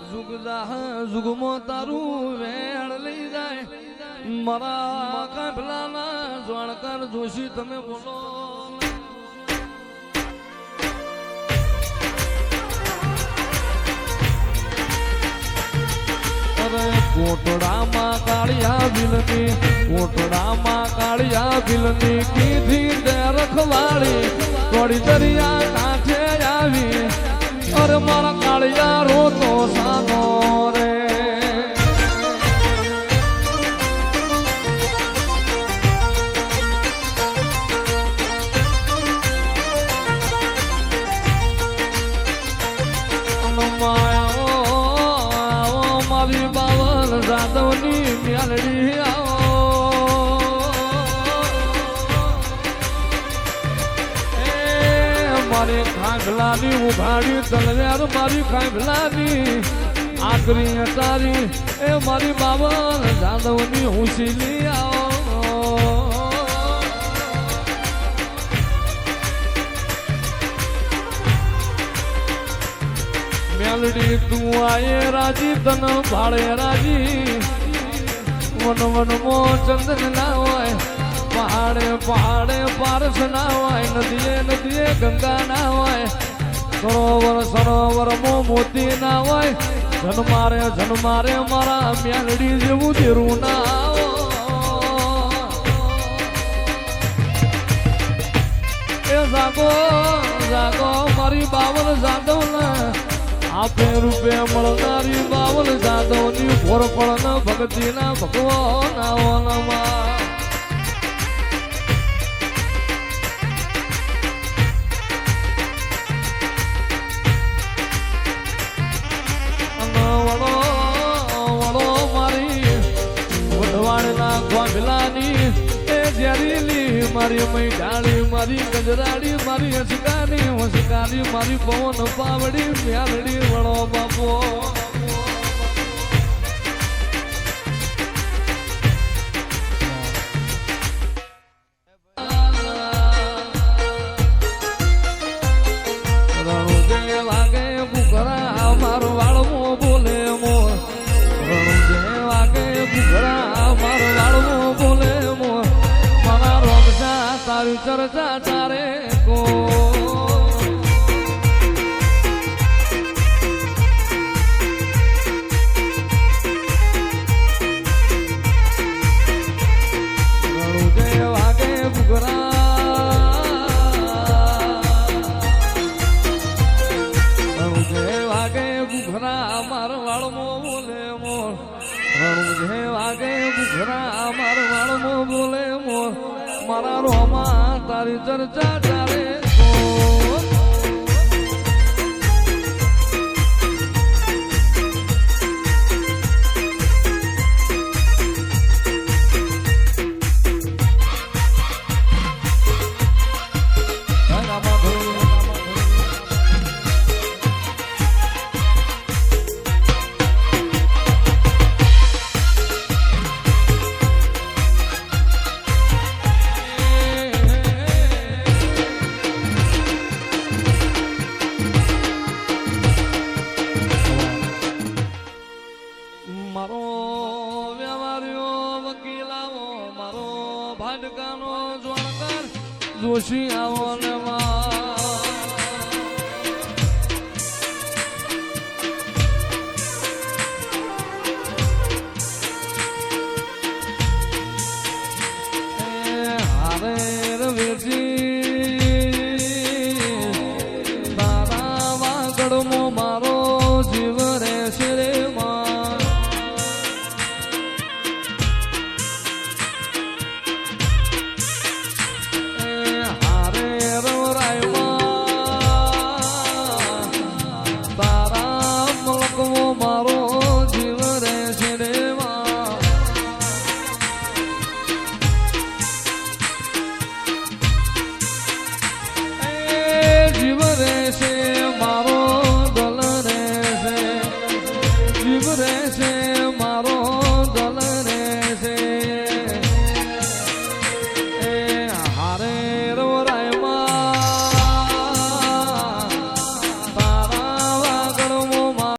જુગમાં તારું વેણ લઈ જાય મારા કાફલાના જાણકાર જોશી તમે બોલો કોટડામાં કાળિયા બિલની કોટડામાં કાળિયા બિલની કીધી તે રખવાળી થોડી દરિયા કાંઠે આવી અરે મારા કાળિયા રોતો સાનો રે મારી બાવન જાદવની મ્યાલડી આવો મારી ખાંગલાની ઉઘાડી તલવાર મારી ખાંગલાની આકરી તારી એ મારી બાવન જાદવની હુશીલી આવો મેલડી તું આયે રાજી તન ભાળે રાજી વન વન મો ચંદન ના હોય પહાડે પહાડે પારસ ના હોય નદીએ નદીએ ગંગા ના હોય સરોવર સરોવર મો મોતી ના હોય જન્મારે મારા મેલડી જેવું દેરું ના એ જાગો જાગો મારી બાવન જાદવ ના આપે રૂપે મળનારી બાવલ જાદવની ભોર પણ ભક્તિના ભગવાન વડો મારી વઢવાડના ગોંભલાની એ ઝેરીલી મારી મઈ ડાળી મારી ગજરાડી મારી હસકાની મારી પવન પાવડી મ્યાલડી વડો બાપો રણુજે વાગે ભૂખરા મારો વાળમો બોલે મોર રણુજે વાગે ભૂખરા મારો વાળમો બોલે મોર મારા રોમસા તારી ચર્ચા તારે કો મારા રોમા તારી ચર્ચા ચાલે જોશી આવો ને હારે રવેજી તારા વાગડમો મારો જીવ રહેશે રે માં તારા મલકવો મારો